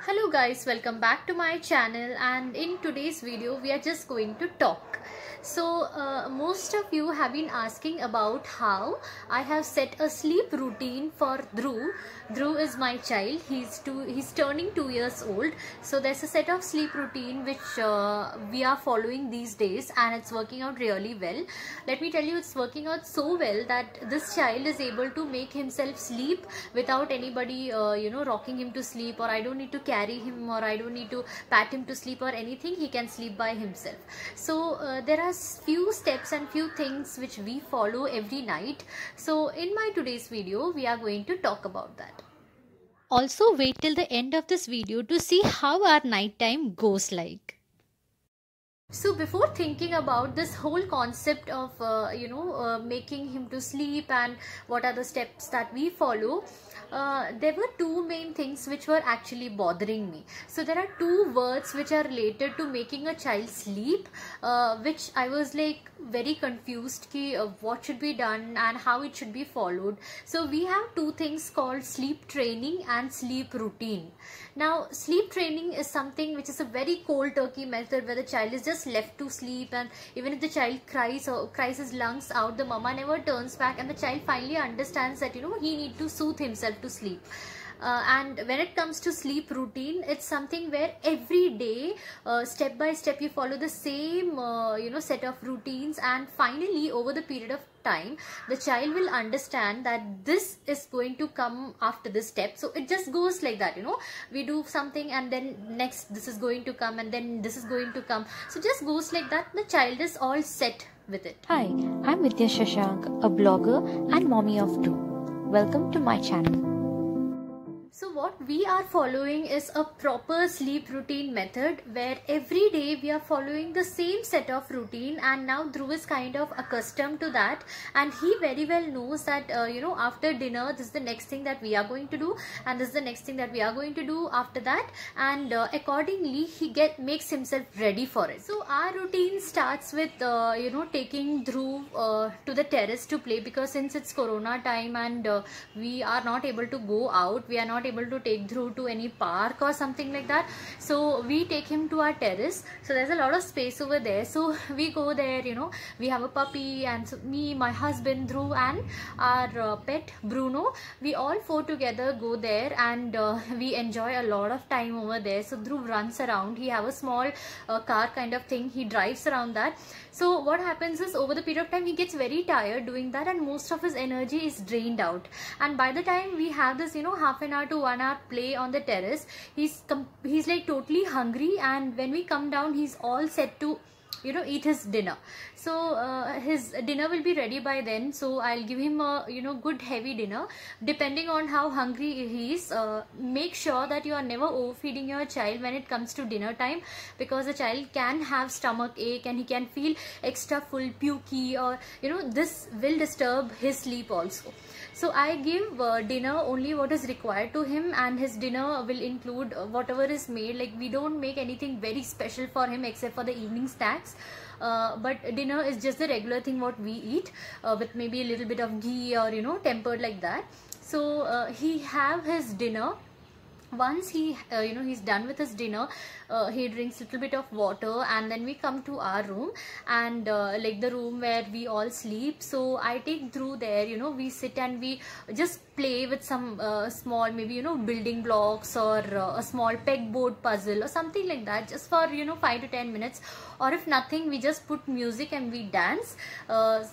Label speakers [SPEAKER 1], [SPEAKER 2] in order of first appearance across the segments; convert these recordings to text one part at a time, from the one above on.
[SPEAKER 1] Hello guys, welcome back to my channel, and in today's video we are just going to talk. Most of you have been asking about how I have set a sleep routine for Dhruv. Dhruv is my child. He's turning 2 years old. So there's a set of sleep routine which we are following these days, and it's working out really well. Let me tell you, it's working out so well that this child is able to make himself sleep without anybody rocking him to sleep, or I don't need to carry him, or I don't need to pat him to sleep or anything. He can sleep by himself. So there are few steps and few things which we follow every night. So in my today's video we are going to talk about that. Also wait till the end of this video to see how our nighttime goes like. So before thinking about this whole concept of making him to sleep and what are the steps that we follow, there were two main things which were actually bothering me. So there are two words which are related to making a child sleep, which I was like very confused what should be done and how it should be followed. So we have two things called sleep training and sleep routine. Now sleep training is something which is a very cold turkey method where the child is just left to sleep, and even if the child cries or cries his lungs out, the mama never turns back, and the child finally understands that he need to soothe himself to sleep. And when it comes to sleep routine, it's something where every day step by step you follow the same set of routines, and finally over the period of time the child will understand that this is going to come after this step. So it just goes like that, we do something and then next this is going to come and then this is going to come. So just goes like that. The child is all set with it.
[SPEAKER 2] Hi, I'm Vidya Shashank, a blogger and mommy of two. Welcome to my channel.
[SPEAKER 1] So what we are following is a proper sleep routine method where every day we are following the same set of routine, and now Dhruv is kind of accustomed to that, and he very well knows that after dinner this is the next thing that we are going to do, and this is the next thing that we are going to do after that, and accordingly he makes himself ready for it. So our routine starts with taking Dhruv to the terrace to play, because since it's corona time and we are not able to go out, we are not able to take Dhruv to any park or something like that, so we take him to our terrace. So there's a lot of space over there, so we go there. We have a puppy, and so me, my husband Dhruv, and our pet Bruno, we all four together go there, and we enjoy a lot of time over there. So Dhruv runs around. He have a small car kind of thing, he drives around that. So what happens is, over the period of time he gets very tired doing that, and most of his energy is drained out, and by the time we have this half an hour to 1 hour play on the terrace, he's like totally hungry, and when we come down he's all set to eat his dinner. So his dinner will be ready by then, so I'll give him a good heavy dinner depending on how hungry he is. Make sure that you are never overfeeding your child when it comes to dinner time, because the child can have stomach ache and he can feel extra full, pukey, or this will disturb his sleep also. So I give dinner only what is required to him, and his dinner will include whatever is made. Like, we don't make anything very special for him except for the evening snacks. But dinner is just the regular thing what we eat, with maybe a little bit of ghee or tempered like that. So he have his dinner. Once he's done with his dinner, he drinks a little bit of water, and then we come to our room, and like the room where we all sleep. So I take Dhruv there, we sit and we just play with some small, maybe building blocks, or a small pegboard puzzle or something like that, just for 5 to 10 minutes. Or if nothing, we just put music and we dance. When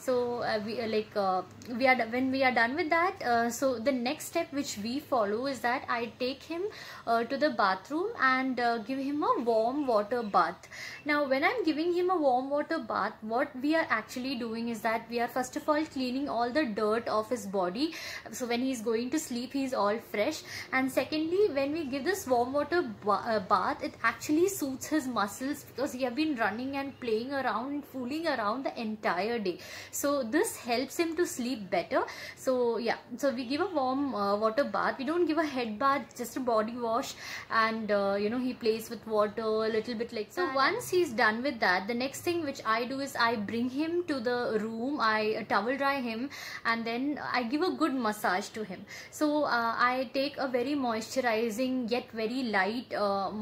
[SPEAKER 1] we are done with that, so the next step which we follow is that I take him to the bathroom and give him a warm water bath. Now when I'm giving him a warm water bath, what we are actually doing is that we are first of all cleaning all the dirt off his body, so when he's going to sleep he's all fresh. And secondly, when we give this warm water bath, it actually suits his muscles, because he have been running and playing around and fooling around the entire day. So this helps him to sleep better. So yeah, so we give a warm water bath. We don't give a head bath, just a body wash, and you know, he plays with water a little bit like so. Once he's done with that, the next thing which I do is I bring him to the room, I towel dry him, and then I give a good massage to him. So I take a very moisturizing yet very light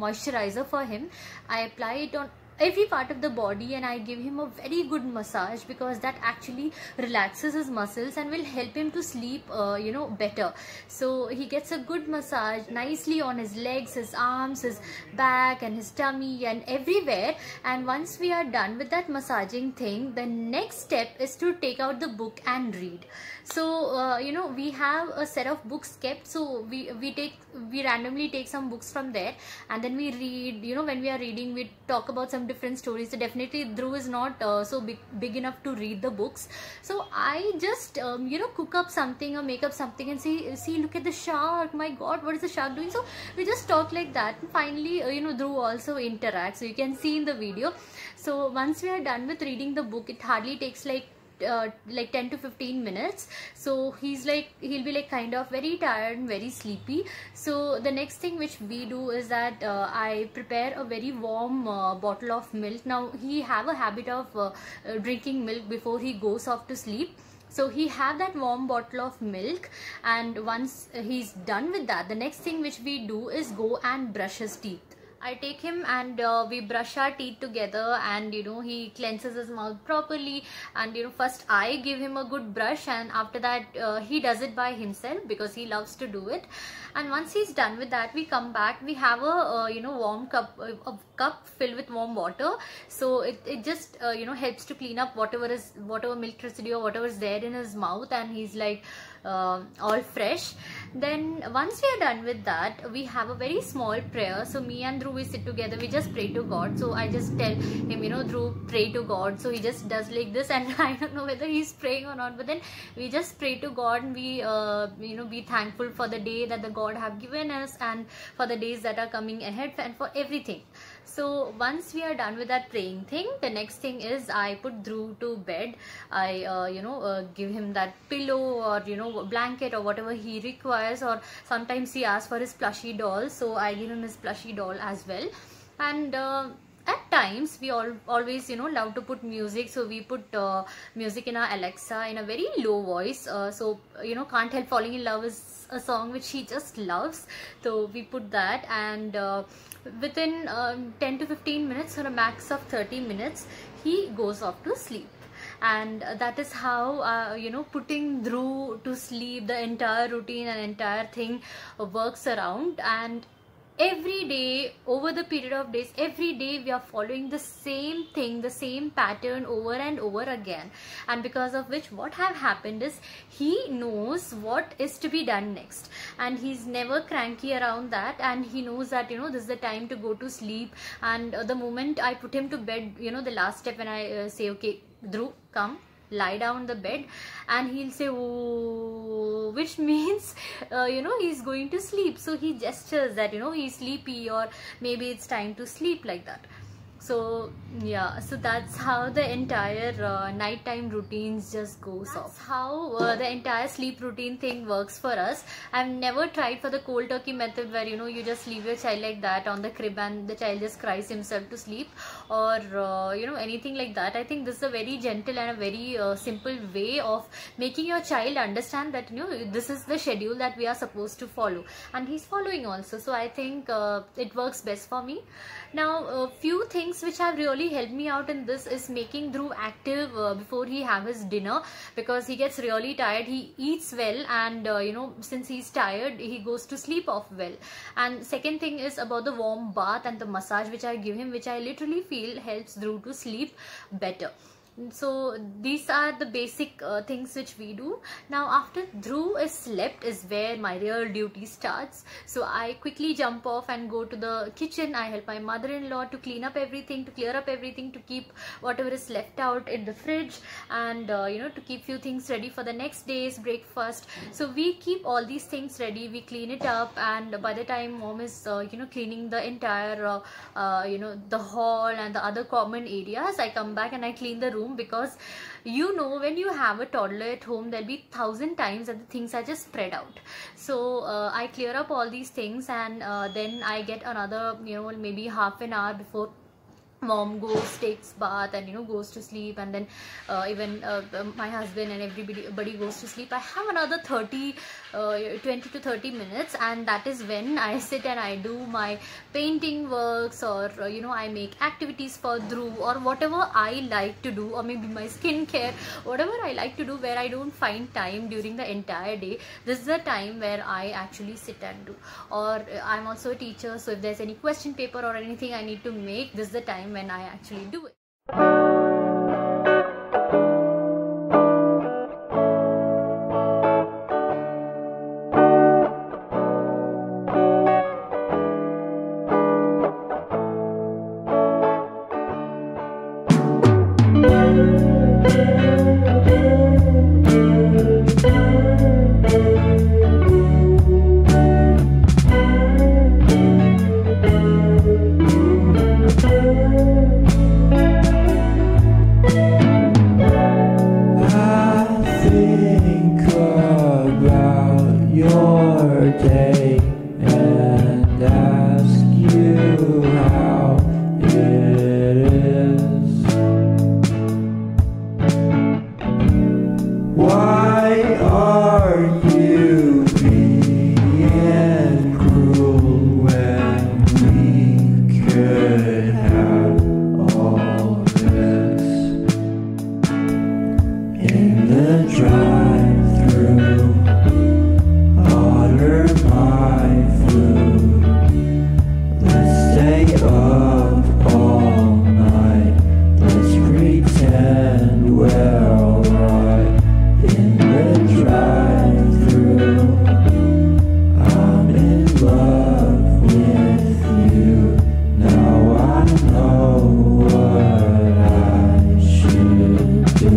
[SPEAKER 1] moisturizer for him. I apply it on every part of the body, and I give him a very good massage, because that actually relaxes his muscles and will help him to sleep you know, better. So he gets a good massage nicely on his legs, his arms, his back, and his tummy, and everywhere. And once we are done with that massaging thing, the next step is to take out the book and read. So you know, we have a set of books kept, so we randomly take some books from there, and then we read. You know, when we are reading, we talk about some different stories. So definitely Dhruv is not so big enough to read the books, so I just you know, cook up something or make up something and see, look at the shark, my god, what is the shark doing? So we just talk like that, and finally you know, Dhruv also interacts, so you can see in the video. So once we are done with reading the book, it hardly takes like 10 to 15 minutes. So he'll be like kind of very tired and very sleepy. So the next thing which we do is that I prepare a very warm bottle of milk. Now he have a habit of drinking milk before he goes off to sleep. So he have that warm bottle of milk, and once he's done with that, the next thing which we do is go and brush his teeth. I take him and we brush our teeth together, and you know, he cleanses his mouth properly, and you know, first I give him a good brush, and after that he does it by himself because he loves to do it. And once he's done with that, we come back, we have a you know, warm cup, a cup filled with warm water. So it just you know, helps to clean up whatever milk residue or whatever is there in his mouth, and he's like all fresh. Then once we are done with that, we have a very small prayer. So me and Dhruv, we sit together, we just pray to God. So I just tell him, you know, Dhruv, pray to God. So he just does like this, and I don't know whether he's praying or not, but then we just pray to God, and we you know, be thankful for the day that the God have given us, and for the days that are coming ahead, and for everything. So once we are done with that praying thing, the next thing is I put Dhruv to bed. I you know, give him that pillow or you know, blanket or whatever he requires, or sometimes he asks for his plushy doll, so I give him his plushy doll as well. And at times we always you know, love to put music, so we put music in our Alexa in a very low voice. So you know, Can't Help Falling in Love is a song which he just loves, so we put that, and within 10 to 15 minutes or a max of 30 minutes he goes off to sleep. And that is how you know, putting Dhruv to sleep, the entire routine and entire thing works around. And every day, over the period of days, every day we are following the same thing, the same pattern over and over again. And because of which, what have happened is, he knows what is to be done next, and he's never cranky around that, and he knows that, you know, this is the time to go to sleep. And the moment I put him to bed, you know, the last step when I say, okay, Dhruv, come, lie down the bed, and he'll say, oh, which means you know, he's going to sleep. So he gestures that, you know, he's sleepy, or maybe it's time to sleep, like that. So yeah, so that's how the entire nighttime routines just goes off. That's how the entire sleep routine thing works for us. I've never tried for the cold turkey method, where, you know, you just leave your child like that on the crib and the child just cries himself to sleep, or you know, anything like that. I think this is a very gentle and a very simple way of making your child understand that, you know, this is the schedule that we are supposed to follow, and he's following also. So I think it works best for me. Now a few things which have really helped me out in this is making Dhruv active before he have his dinner, because he gets really tired. He eats well, and you know, since he's tired, he goes to sleep off well. And second thing is about the warm bath and the massage which I give him, which I literally feel helps Dhruv to sleep better. So these are the basic things which we do. Now after Dhruv is slept is where my real duty starts. So I quickly jump off and go to the kitchen. I help my mother-in-law to clean up everything, to clear up everything, to keep whatever is left out in the fridge, and you know, to keep few things ready for the next day's breakfast. So we keep all these things ready, we clean it up, and by the time mom is you know, cleaning the entire you know, the hall and the other common areas, I come back and I clean the room room, because you know, when you have a toddler at home, there'll be 1,000 times that the things are just spread out. So I clear up all these things, and then I get another, you know, maybe half an hour before mom goes, takes bath, and, you know, goes to sleep, and then even my husband and everybody goes to sleep. I have another 20 to 30 minutes, and that is when I sit and I do my painting works, or you know, I make activities for Dhruv, or whatever I like to do, or maybe my skincare, whatever I like to do, where I don't find time during the entire day. This is the time where I actually sit and do. Or I'm also a teacher, so if there's any question paper or anything I need to make, this is the time when I actually do it.
[SPEAKER 3] Day and ask you how it is. Why are you being cruel when we could have all this in the drive-thru? Order my food. Let's stay up all night. Let's pretend we're alright in the drive-thru. I'm in love with you. Now I know what I should do.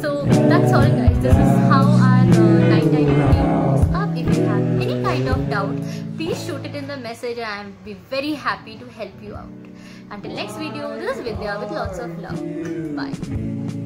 [SPEAKER 1] So that's all, guys. This is how our nighttime routine goes up. If you have any kind of doubt, please shoot it in the message and I'll be very happy to help you out. Until next video, this is Vidya with lots of love. Bye.